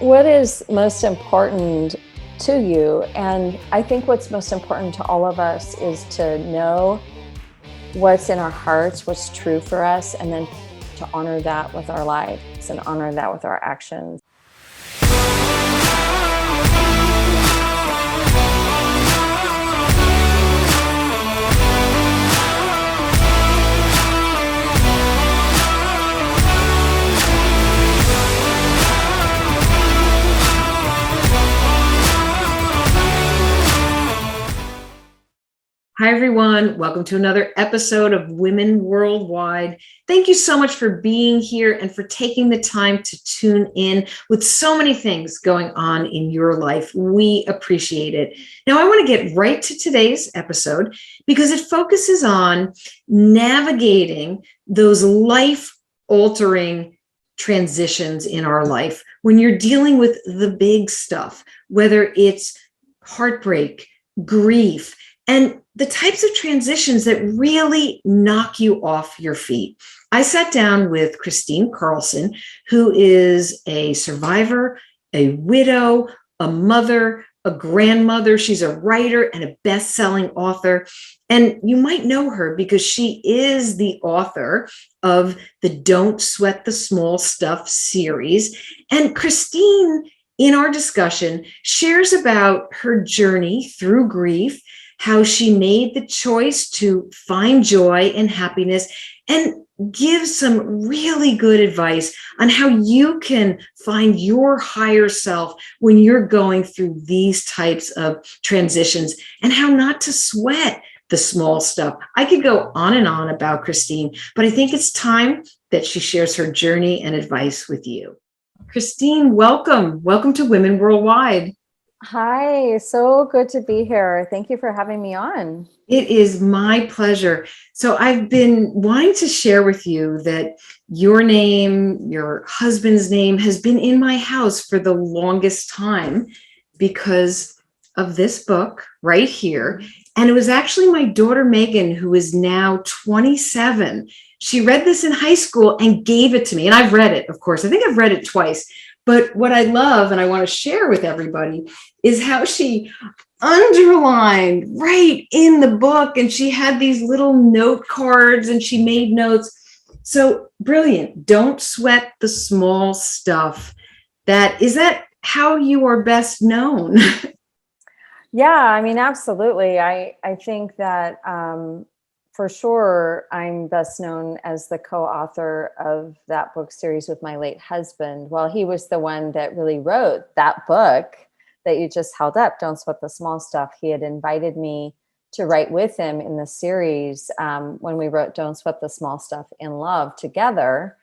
What is most important to you? And I think what's most important to all of us is to know what's in our hearts, what's true for us, and then to honor that with our lives and honor that with our actions. Hi, everyone. Welcome to another episode of Women Worldwide. Thank you so much for being here and for taking the time to tune in with so many things going on in your life. We appreciate it. Now, I want to get right to today's episode because it focuses on navigating those life-altering transitions in our life when you're dealing with the big stuff, whether it's heartbreak, grief, and the types of transitions that really knock you off your feet. I sat down with Kristine Carlson, who is a survivor, a widow, a mother, a grandmother. She's a writer and a best-selling author. And you might know her because she is the author of the Don't Sweat the Small Stuff series. And Kristine, in our discussion, shares about her journey through grief, how she made the choice to find joy and happiness, and give some really good advice on how you can find your higher self when you're going through these types of transitions and how not to sweat the small stuff. I could go on and on about Kristine, but I think it's time that she shares her journey and advice with you. Kristine, welcome. Welcome to Women Worldwide. Hi, so good to be here. Thank you for having me on. It is my pleasure. So I've been wanting to share with you that your name, your husband's name, has been in my house for the longest time because of this book right here. And it was actually my daughter, Megan, who is now 27. She read this in high school and gave it to me. And I've read it, of course. I think I've read it twice. But what I love and I want to share with everybody is how she underlined right in the book, and she had these little note cards and she made notes. So brilliant. Don't sweat the small stuff. Is that how you are best known? Yeah, I mean, absolutely. I think that for sure, I'm best known as the co-author of that book series with my late husband. Well, he was the one that really wrote that book that you just held up, Don't Sweat the Small Stuff. He had invited me to write with him in the series when we wrote Don't Sweat the Small Stuff in Love together.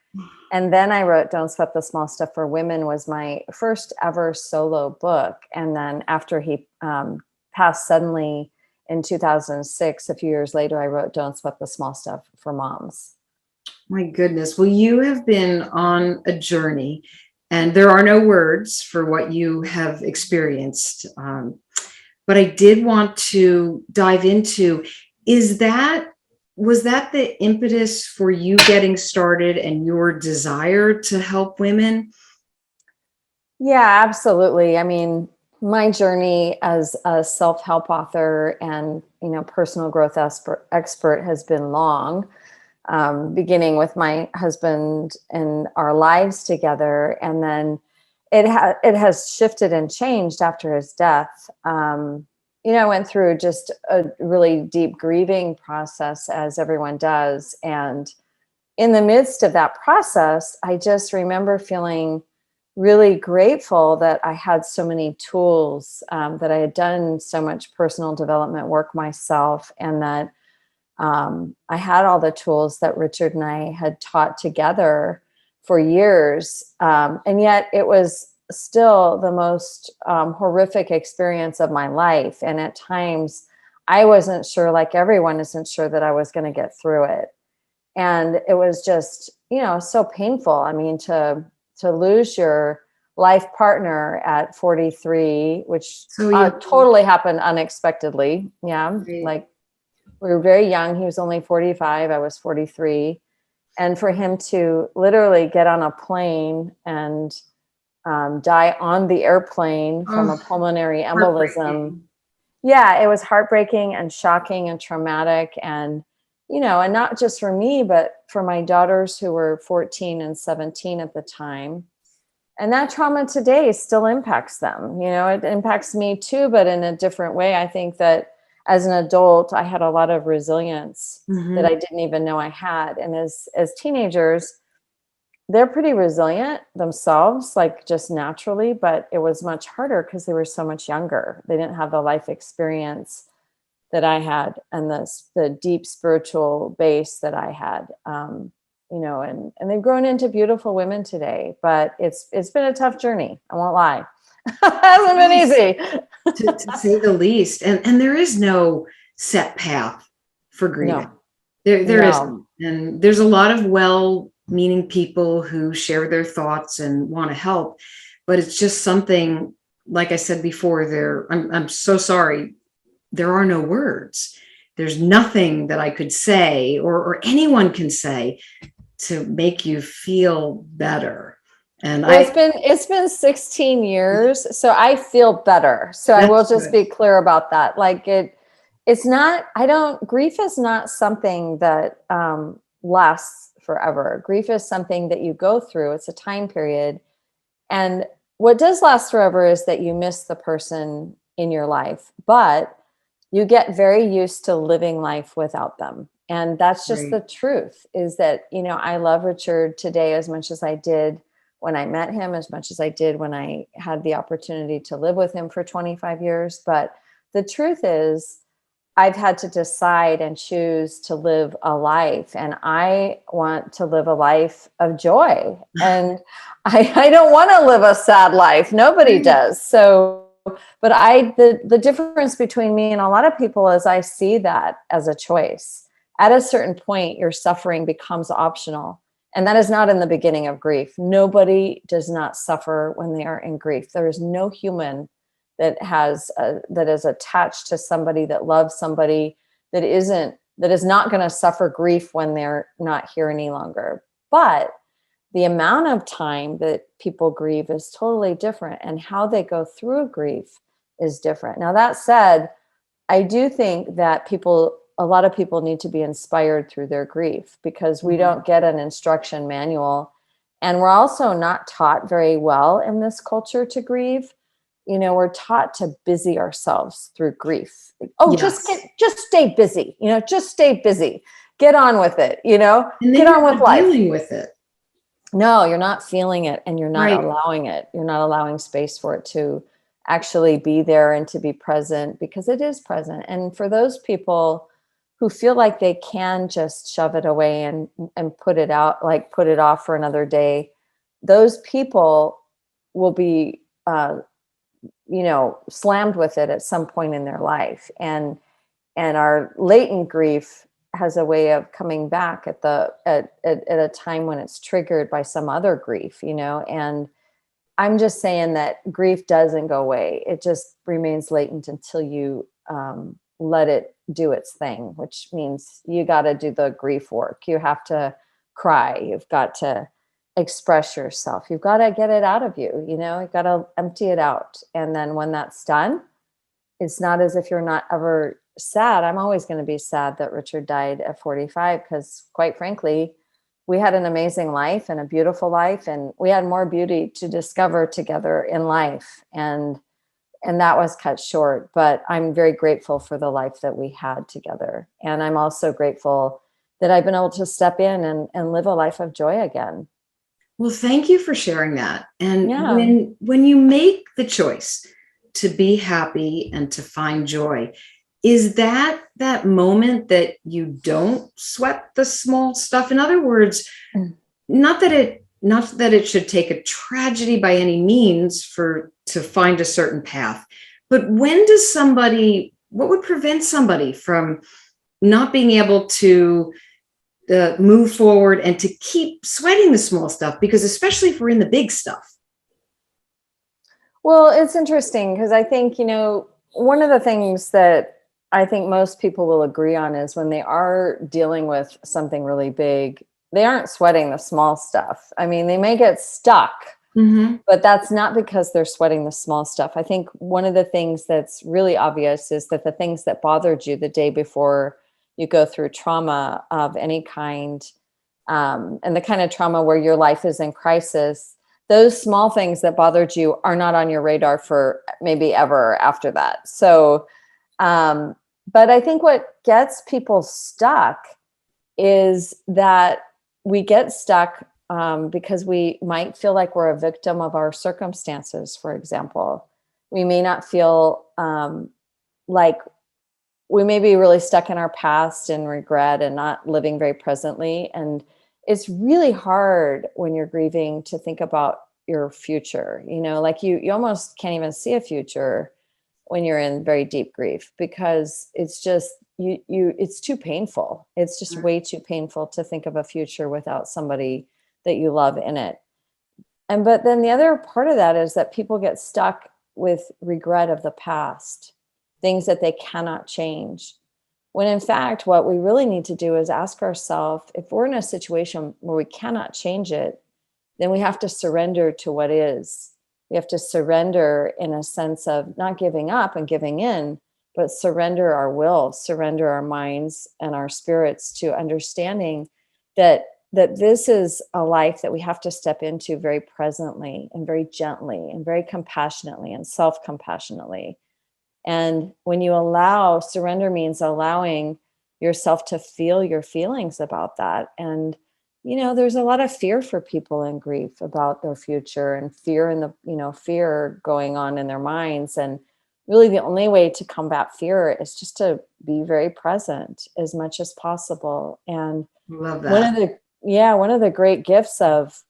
And then I wrote Don't Sweat the Small Stuff for Women, was my first ever solo book. And then after he passed suddenly in 2006, a few years later, I wrote Don't Sweat the Small Stuff for Moms. My goodness. Well, you have been on a journey, and there are no words for what you have experienced. But I did want to dive into, was that the impetus for you getting started and your desire to help women? Yeah, absolutely. I mean, my journey as a self-help author and, personal growth expert has been long, beginning with my husband and our lives together. And then it has shifted and changed after his death. I went through just a really deep grieving process, as everyone does. And in the midst of that process, I just remember feeling really grateful that I had so many tools, that I had done so much personal development work myself, and that I had all the tools that Richard and I had taught together for years. And yet it was still the most horrific experience of my life. And at times I wasn't sure, like everyone isn't sure, that I was going to get through it. And it was just, so painful. I mean, to lose your life partner at 43, which totally happened unexpectedly. Yeah. Right. Like, we were very young. He was only 45. I was 43. And for him to literally get on a plane and die on the airplane from a Oh, pulmonary embolism. heartbreaking. Yeah, it was heartbreaking and shocking and traumatic. And, and not just for me, but for my daughters who were 14 and 17 at the time. And that trauma today still impacts them. It impacts me too, but in a different way. I think that as an adult, I had a lot of resilience that I didn't even know I had. And as teenagers, they're pretty resilient themselves, like just naturally, but it was much harder because they were so much younger. They didn't have the life experience that I had and the deep spiritual base that I had. And they've grown into beautiful women today, but it's been a tough journey. I won't lie. It hasn't been easy. To say the least. And there is no set path for grieving. No, There no. isn't. And there's a lot of well-meaning people who share their thoughts and want to help, but it's just something, like I said before, I'm so sorry. There are no words. There's nothing that I could say or anyone can say to make you feel better. And Well, it's been 16 years, so I feel better. So I will just be clear about that. Like it's not, grief is not something that lasts forever. Grief is something that you go through. It's a time period. And what does last forever is that you miss the person in your life, but you get very used to living life without them. And that's just the truth, is that, I love Richard today as much as I did when I met him, as much as I did when I had the opportunity to live with him for 25 years. But the truth is, I've had to decide and choose to live a life, and I want to live a life of joy. And I don't want to live a sad life. Nobody does. So, but the difference between me and a lot of people is I see that as a choice. At a certain point, your suffering becomes optional. And that is not in the beginning of grief. Nobody does not suffer when they are in grief. There is no human that is attached to somebody, that loves somebody, that is not going to suffer grief when they're not here any longer. But the amount of time that people grieve is totally different, and how they go through grief is different. Now, that said, I do think that a lot of people need to be inspired through their grief, because we don't get an instruction manual. And we're also not taught very well in this culture to grieve. We're taught to busy ourselves through grief. Just stay busy, just stay busy, get on with it, and get on with life. Dealing with it. No, you're not feeling it, and you're not allowing it. You're not allowing space for it to actually be there and to be present, because it is present. And for those people who feel like they can just shove it away and put it out, like put it off for another day, those people will be, slammed with it at some point in their life. And our latent grief has a way of coming back at a time when it's triggered by some other grief, and I'm just saying that grief doesn't go away. It just remains latent until you let it do its thing, which means you got to do the grief work. You have to cry. You've got to express yourself. You've got to get it out of you. You've got to empty it out. And then when that's done, it's not as if you're not ever sad. I'm always going to be sad that Richard died at 45, because quite frankly, we had an amazing life and a beautiful life, and we had more beauty to discover together in life. And that was cut short, but I'm very grateful for the life that we had together. And I'm also grateful that I've been able to step in and live a life of joy again. Well, thank you for sharing that. And when you make the choice to be happy and to find joy, is that moment that you don't sweat the small stuff? In other words, not that it should take a tragedy by any means to find a certain path, but what would prevent somebody from not being able to move forward and to keep sweating the small stuff? Because especially if we're in the big stuff. Well, it's interesting, because I think, one of the things that I think most people will agree on is when they are dealing with something really big, they aren't sweating the small stuff. I mean, they may get stuck But that's not because they're sweating the small stuff. I think one of the things that's really obvious is that the things that bothered you the day before you go through trauma of any kind, and the kind of trauma where your life is in crisis, those small things that bothered you are not on your radar for maybe ever after that. So, but I think what gets people stuck is that we get stuck because we might feel like we're a victim of our circumstances, for example. We may not feel like we may be really stuck in our past and regret and not living very presently. And it's really hard when you're grieving to think about your future. Like you almost can't even see a future when you're in very deep grief, because it's just it's too painful. It's just way too painful to think of a future without somebody that you love in it. But then the other part of that is that people get stuck with regret of the past, things that they cannot change. When in fact, what we really need to do is ask ourselves, if we're in a situation where we cannot change it, then we have to surrender to what is. We have to surrender in a sense of not giving up and giving in, but surrender our will, surrender our minds and our spirits to understanding that this is a life that we have to step into very presently and very gently and very compassionately and self-compassionately. And when you allow, surrender means allowing yourself to feel your feelings about that. And there's a lot of fear for people in grief about their future, and fear in the, fear going on in their minds. And really the only way to combat fear is just to be very present as much as possible. And love that. One of the great gifts of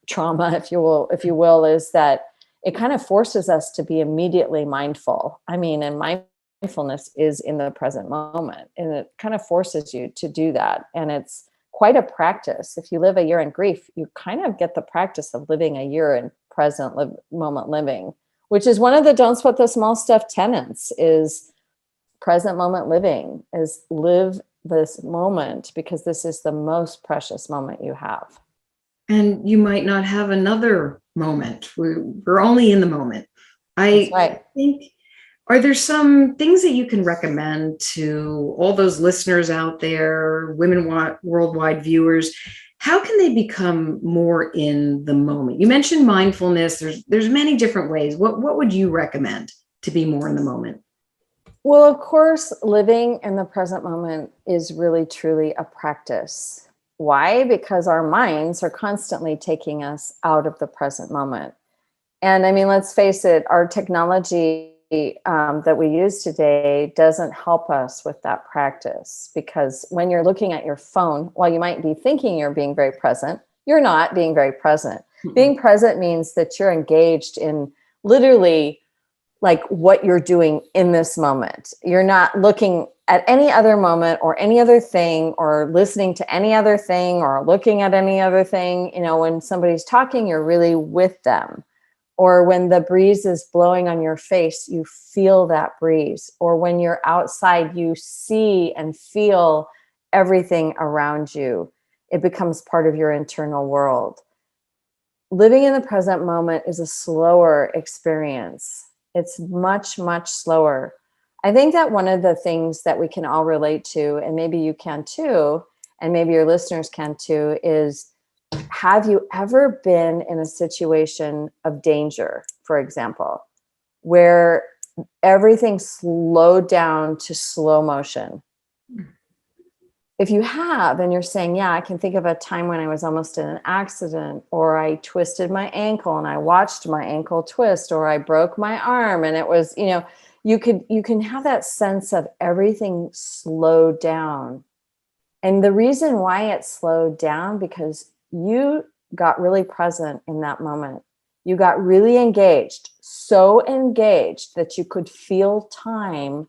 trauma, if you will, is that it kind of forces us to be immediately mindful. And mindfulness is in the present moment, and it kind of forces you to do that. And it's quite a practice. If you live a year in grief, you kind of get the practice of living a year in present moment living, which is one of the don't sweat the small stuff tenets. Is present moment living, is live this moment, because this is the most precious moment you have. And you might not have another moment. We're only in the moment. That's right. think, are there some things that you can recommend to all those listeners out there, women worldwide viewers? How can they become more in the moment? You mentioned mindfulness. There's many different ways. What would you recommend to be more in the moment? Well, of course, living in the present moment is really, truly a practice. Why? Because our minds are constantly taking us out of the present moment. And let's face it, our technology that we use today doesn't help us with that practice, because when you're looking at your phone, while you might be thinking you're being very present, you're not being very present. Mm-hmm. Being present means that you're engaged in literally like what you're doing in this moment. You're not looking at any other moment or any other thing, or listening to any other thing, or looking at any other thing. When somebody's talking, you're really with them. Or when the breeze is blowing on your face, you feel that breeze. Or when you're outside, you see and feel everything around you. It becomes part of your internal world. Living in the present moment is a slower experience. It's much, much slower. I think that one of the things that we can all relate to, and maybe you can too, and maybe your listeners can too, is, have you ever been in a situation of danger, for example, where everything slowed down to slow motion? If you have, and you're saying, yeah, I can think of a time when I was almost in an accident, or I twisted my ankle and I watched my ankle twist, or I broke my arm, and it was, you can have that sense of everything slowed down. And the reason why it slowed down, because you got really present in that moment. You got really engaged, so engaged that you could feel time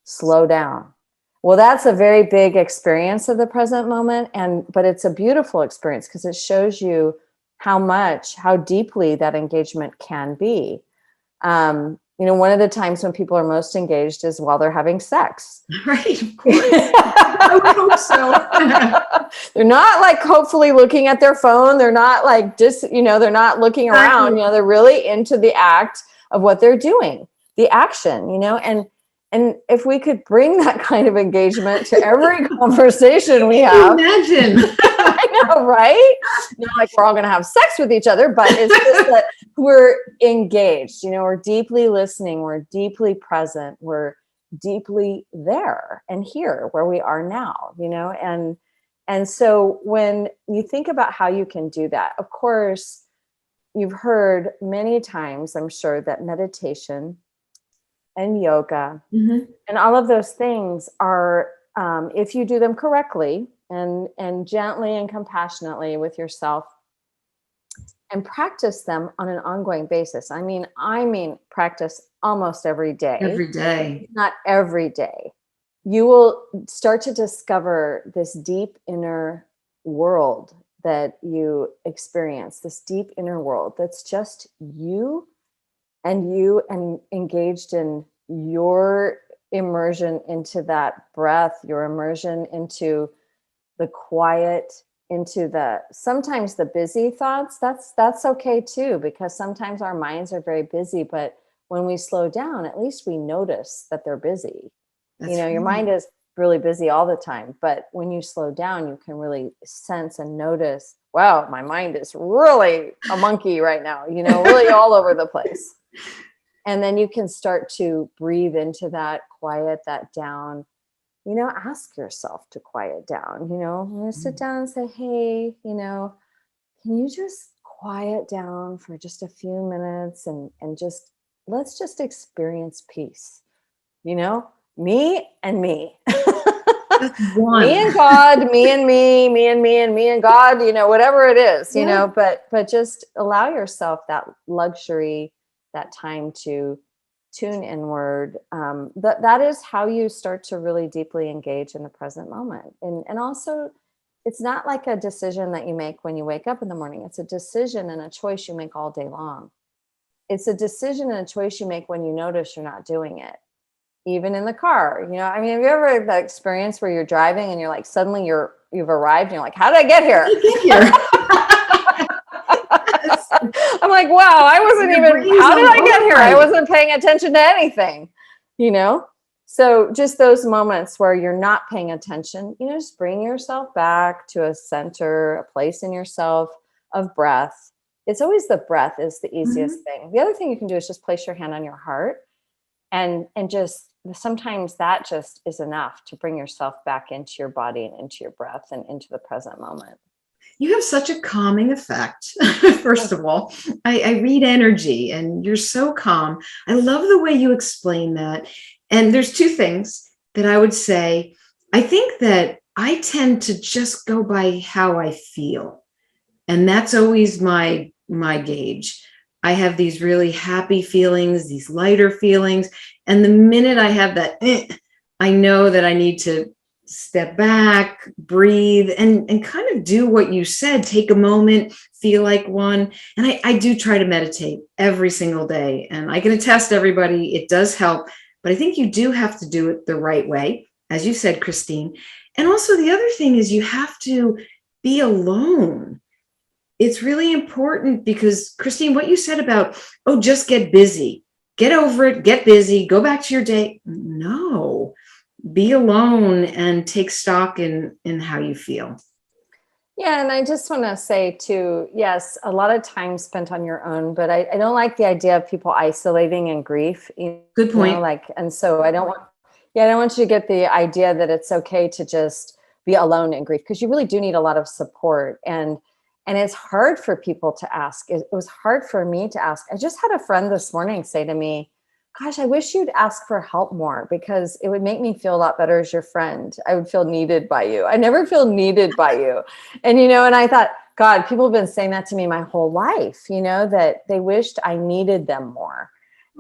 slow down. Well, that's a very big experience of the present moment, but it's a beautiful experience, because it shows you how deeply that engagement can be. One of the times when people are most engaged is while they're having sex. Right, of course. I would hope so. They're not like hopefully looking at their phone. They're not like just, they're not looking around, they're really into the act of what they're doing, the action, and if we could bring that kind of engagement to every conversation we have. Imagine. I know, right? Not like we're all going to have sex with each other, but it's just that we're engaged, we're deeply listening, we're deeply present, we're deeply there and here where we are now, and so when you think about how you can do that, of course, you've heard many times, I'm sure, that meditation and yoga and all of those things are, if you do them correctly and gently and compassionately with yourself and practice them on an ongoing basis. I mean, practice almost every day. Every day. Not every day. You will start to discover this deep inner world that you experience, this deep inner world that's just you and engaged in your immersion into that breath, your immersion into the quiet, into the sometimes the busy thoughts. That's okay too, because sometimes our minds are very busy, but when we slow down, at least we notice that they're busy. Your mind is really busy all the time, but when you slow down, you can really sense and notice, wow, my mind is really a monkey right now, really all over the place. And then you can start to breathe into that, quiet that down, ask yourself to quiet down, when you sit down and say, hey, can you just quiet down for just a few minutes and just, let's just experience peace, me and me. Me and God, me and me, me and me and me and God, whatever it is, but just allow yourself that luxury, that time to tune inward. That is how you start to really deeply engage in the present moment. And also, it's not like a decision that you make when you wake up in the morning. It's a decision and a choice you make all day long. It's a decision and a choice you make when you notice you're not doing it. Even in the car, have you ever had that experience where you're driving and you're like, suddenly you've arrived and you're like, how did I get here? I'm like, wow, I wasn't even, how did I get here? I wasn't paying attention to anything, So just those moments where you're not paying attention, just bring yourself back to a center, a place in yourself of breath. It's always the breath is the easiest thing. The other thing you can do is just place your hand on your heart and just sometimes that just is enough to bring yourself back into your body and into your breath and into the present moment. You have such a calming effect. First of all, I read energy and you're so calm. I love the way you explain that. And there's two things that I would say. I think that I tend to just go by how I feel. And that's always my gauge. I have these really happy feelings, these lighter feelings. And the minute I have that, I know that I need to step back, breathe, and kind of do what you said. Take a moment, feel like one. And I do try to meditate every single day. And I can attest to everybody, it does help. But I think you do have to do it the right way, as you said, Kristine. And also the other thing is you have to be alone. It's really important because, Kristine, what you said about, just get busy, get over it, get busy, go back to your day. No, be alone and take stock in how you feel. Yeah. And I just want to say too, yes, a lot of time spent on your own, but I don't like the idea of people isolating in grief. Good point. And so I don't want you to get the idea that it's okay to just be alone in grief, because you really do need a lot of support. And it's hard for people to ask. It was hard for me to ask. I just had a friend this morning say to me, gosh, I wish you'd ask for help more, because it would make me feel a lot better as your friend. I would feel needed by you. I never feel needed by you. And, and I thought, God, people have been saying that to me my whole life, that they wished I needed them more.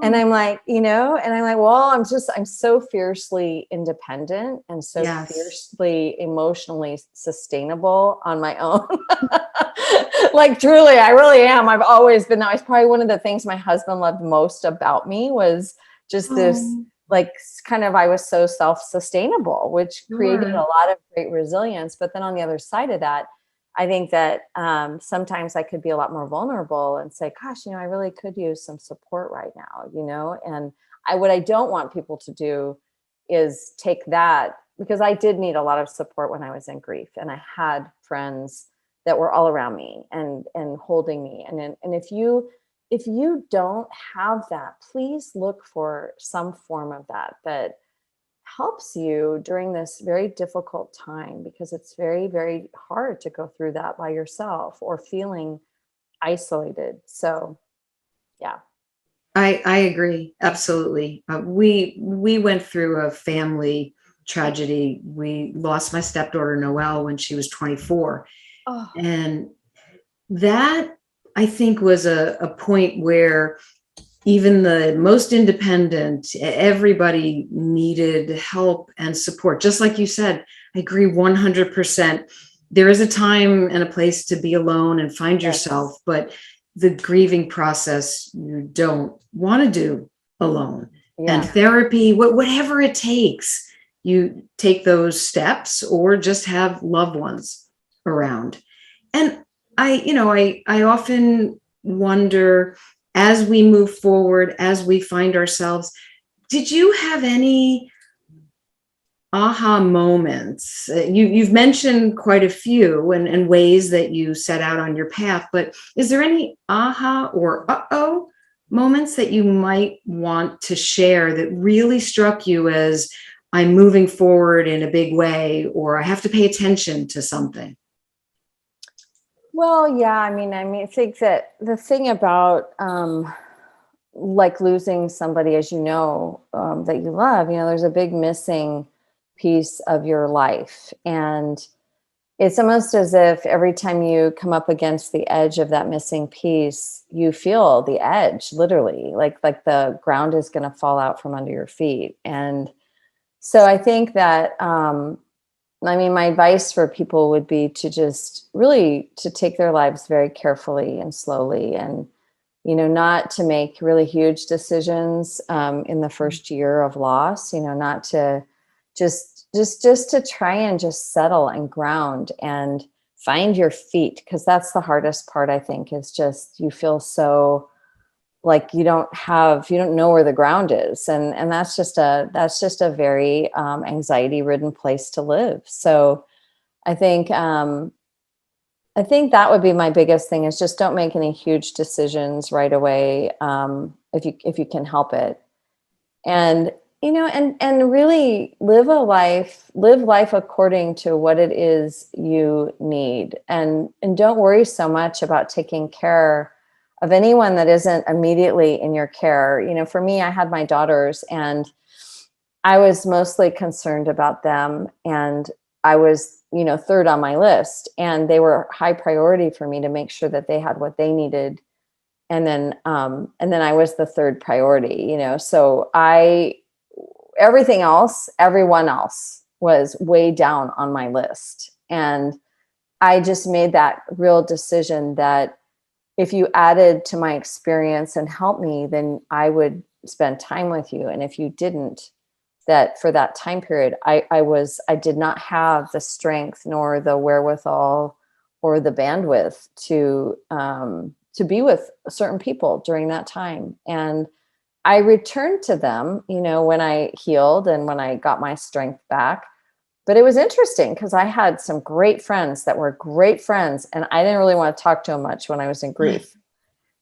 And I'm like, well, I'm so fiercely independent and so fiercely emotionally sustainable on my own. Like, truly, I really am. I've always been that. It's probably one of the things my husband loved most about me was just like kind of, I was so self-sustainable, which created a Sure. lot of great resilience. But then on the other side of that, I think that sometimes I could be a lot more vulnerable and say, gosh, I really could use some support right now, and what I don't want people to do is take that, because I did need a lot of support when I was in grief, and I had friends that were all around me and holding me. And if you don't have that, please look for some form of that helps you during this very difficult time, because it's very, very hard to go through that by yourself or feeling isolated. So, yeah. I agree. Absolutely. We went through a family tragedy. We lost my stepdaughter Noelle when she was 24. Oh, And that, I think, was a point where even the most independent, everybody needed help and support. Just like you said, I agree 100%. There is a time and a place to be alone and find yourself, yes. but the grieving process you don't want to do alone. And Yeah. therapy, whatever it takes, you take those steps or just have loved ones around. And I often wonder, as we move forward, as we find ourselves, did you have any aha moments? You've mentioned quite a few and ways that you set out on your path, but is there any aha or uh-oh moments that you might want to share that really struck you as, I'm moving forward in a big way, or I have to pay attention to something? Well, yeah, I think that the thing about like losing somebody, as that you love, there's a big missing piece of your life. And it's almost as if every time you come up against the edge of that missing piece, you feel the edge, literally, like the ground is going to fall out from under your feet. And so I think that my advice for people would be to just really to take their lives very carefully and slowly, and not to make really huge decisions in the first year of loss. Not to just to try and just settle and ground and find your feet, because that's the hardest part, I think, is just you feel so like you don't know where the ground is, and that's just a very anxiety ridden place to live. So I think I think that would be my biggest thing, is just don't make any huge decisions right away, if you can help it. And and really live life according to what it is you need, and don't worry so much about taking care of anyone that isn't immediately in your care. For me, I had my daughters, and I was mostly concerned about them, and I was, third on my list, and they were high priority for me to make sure that they had what they needed. And then I was the third priority, so everyone else was way down on my list. And I just made that real decision that if you added to my experience and helped me, then I would spend time with you. And if you didn't, that for that time period, I did not have the strength nor the wherewithal or the bandwidth to be with certain people during that time. And I returned to them, when I healed and when I got my strength back. But it was interesting because I had some great friends that were great friends, and I didn't really want to talk to them much when I was in grief.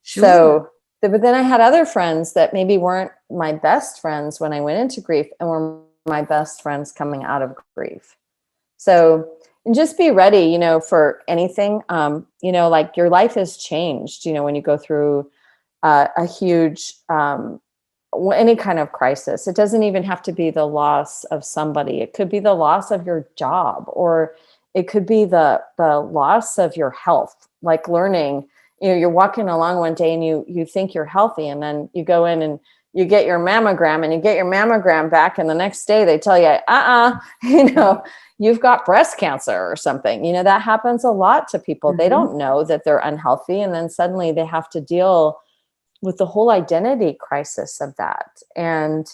Sure. So, but then I had other friends that maybe weren't my best friends when I went into grief and were my best friends coming out of grief. So, and just be ready, for anything. Like your life has changed, when you go through a huge, any kind of crisis. It doesn't even have to be the loss of somebody. It could be the loss of your job, or it could be the loss of your health, like learning, you're walking along one day and you think you're healthy, and then you go in and you get your mammogram, and you get your mammogram back, and the next day they tell you, you've got breast cancer or something. That happens a lot to people. They Mhm. don't know that they're unhealthy, and then suddenly they have to deal with the whole identity crisis of that. And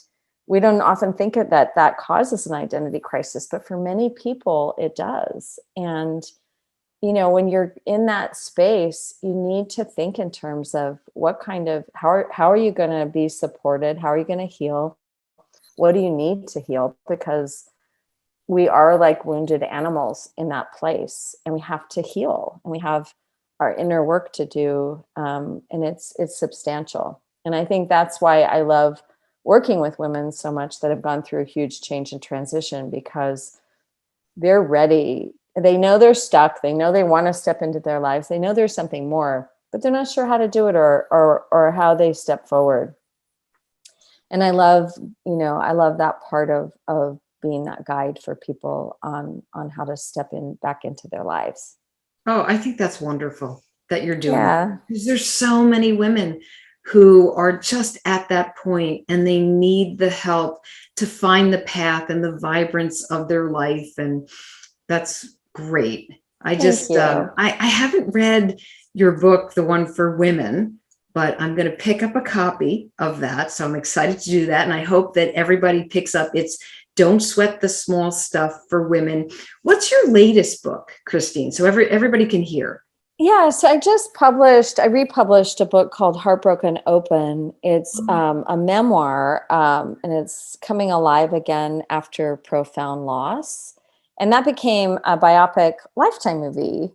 we don't often think of that causes an identity crisis, but for many people it does. And when you're in that space, you need to think in terms of what kind of, how are you going to be supported? How are you going to heal? What do you need to heal? Because we are like wounded animals in that place, and we have to heal, and we have our inner work to do. And it's substantial. And I think that's why I love working with women so much that have gone through a huge change and transition, because they're ready. They know they're stuck. They know they want to step into their lives. They know there's something more, but they're not sure how to do it, or how they step forward. And I love that part of being that guide for people on how to step back into their lives. Oh, I think that's wonderful that you're doing Yeah. that, because there's so many women who are just at that point, and they need the help to find the path and the vibrance of their life. And that's great. I Thank just, you. I haven't read your book, the one for women, but I'm going to pick up a copy of that. So I'm excited to do that. And I hope that everybody picks up. It's Don't Sweat the Small Stuff for Women. What's your latest book, Kristine? So everybody can hear. Yeah, so I republished a book called Heartbroken Open. It's a memoir, and it's coming alive again after profound loss. And that became a biopic Lifetime movie.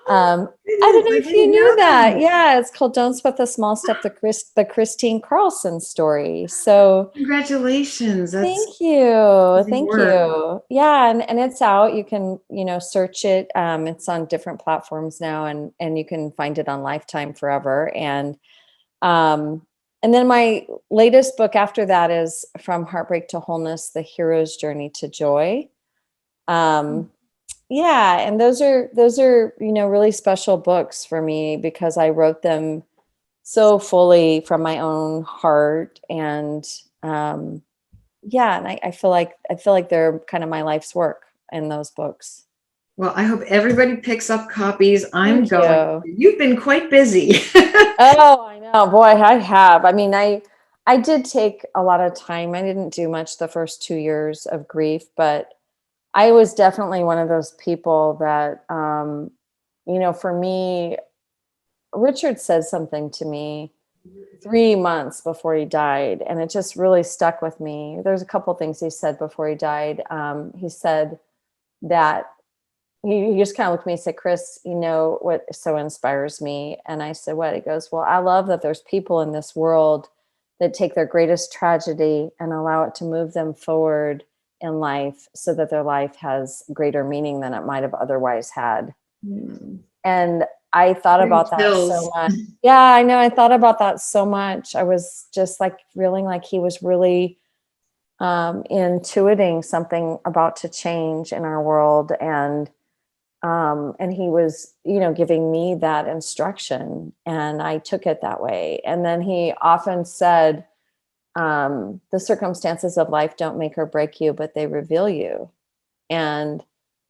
Oh, I don't know I if you didn't knew know that. that. Yeah, it's called Don't Sweat the Small Stuff, the Kristine Carlson story. So Congratulations. That's thank you. amazing Thank work. you. Yeah, and it's out. You can, search it. It's on different platforms now, and you can find it on Lifetime forever. Um and then my latest book after that is From Heartbreak to Wholeness: The Hero's Journey to Joy. Um yeah, and those are, really special books for me, because I wrote them so fully from my own heart. And yeah, and I feel like they're kind of my life's work in those books. Well, I hope everybody picks up copies. I'm Thank going. you. You've been quite busy. Oh, I know. Boy, I have. I mean, I did take a lot of time. I didn't do much the first 2 years of grief, but I was definitely one of those people that, for me, Richard said something to me 3 months before he died, and it just really stuck with me. There's a couple things he said before he died. He said that he just kind of looked at me and said, "Chris, you know what so inspires me?" And I said, "What?" He goes, "Well, I love that there's people in this world that take their greatest tragedy and allow it to move them forward in life, so that their life has greater meaning than it might have otherwise had." Hmm. And I thought Getting about that so chills. much. Yeah, I know. I thought about that so much. I was just like feeling like he was really intuiting something about to change in our world. And he was, giving me that instruction, and I took it that way. And then he often said, the circumstances of life don't make or break you, but they reveal you. And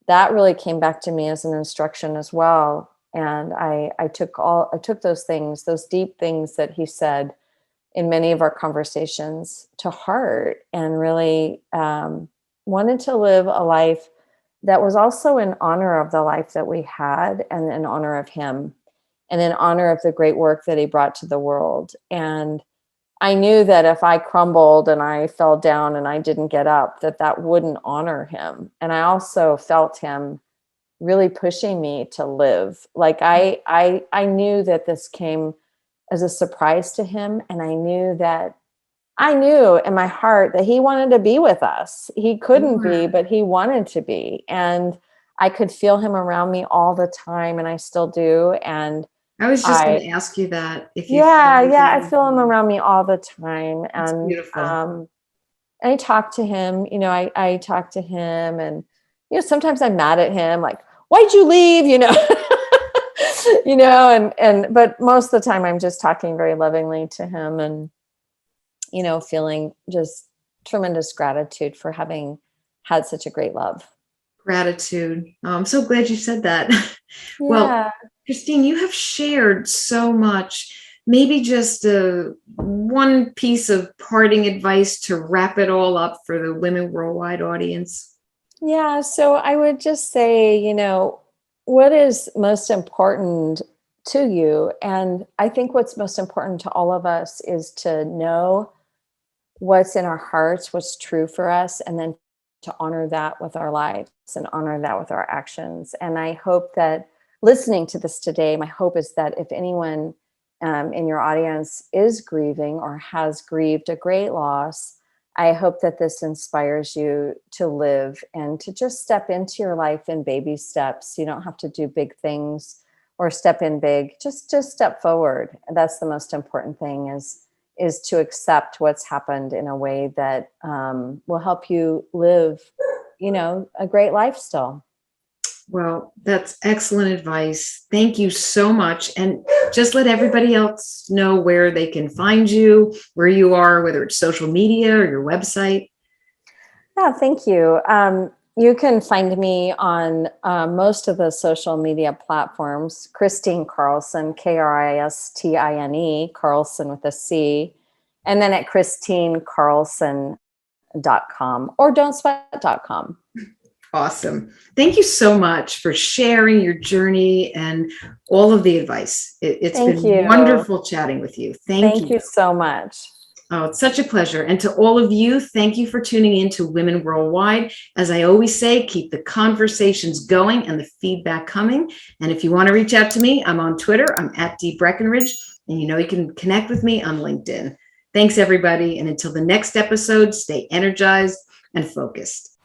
that really came back to me as an instruction as well. And I took those things, those deep things that he said in many of our conversations, to heart, and really wanted to live a life that was also in honor of the life that we had, and in honor of him, and in honor of the great work that he brought to the world. And I knew that if I crumbled and I fell down and I didn't get up, that wouldn't honor him. And I also felt him really pushing me to live. Like I knew that this came as a surprise to him, and I knew in my heart that he wanted to be with us. He couldn't be, Sure. but he wanted to be. And I could feel him around me all the time, and I still do. And I was just going I to ask you that, if you feel yeah, like yeah, I that. feel him around me all the time. It's beautiful. And I talk to him, I talk to him, and sometimes I'm mad at him, like, why'd you leave? And but most of the time I'm just talking very lovingly to him, and feeling just tremendous gratitude for having had such a great love. Gratitude. Oh, I'm so glad you said that. Well, Yeah. Kristine, you have shared so much maybe just one piece of parting advice to wrap it all up for the Women Worldwide audience. Yeah, so I would just say, what is most important to you? And I think what's most important to all of us is to know what's in our hearts, what's true for us, and then to honor that with our lives and honor that with our actions. And I hope that listening to this today, my hope is that if anyone in your audience is grieving or has grieved a great loss, I hope that this inspires you to live and to just step into your life in baby steps. You don't have to do big things or step in big. Just step forward. That's the most important thing is to accept what's happened in a way that will help you live, a great life still. Well, that's excellent advice. Thank you so much. And just let everybody else know where they can find you, where you are, whether it's social media or your website. Yeah, thank you. You can find me on most of the social media platforms, Kristine Carlson, Kristine, Carlson with a C, and then at KristineCarlson.com or don'tsweat.com. Awesome. Thank you so much for sharing your journey and all of the advice. It's been wonderful chatting with you. Thank you so much. Oh, it's such a pleasure. And to all of you, thank you for tuning in to Women Worldwide. As I always say, keep the conversations going and the feedback coming. And if you want to reach out to me, I'm on Twitter. I'm at Dee Breckenridge. And you can connect with me on LinkedIn. Thanks, everybody. And until the next episode, stay energized and focused.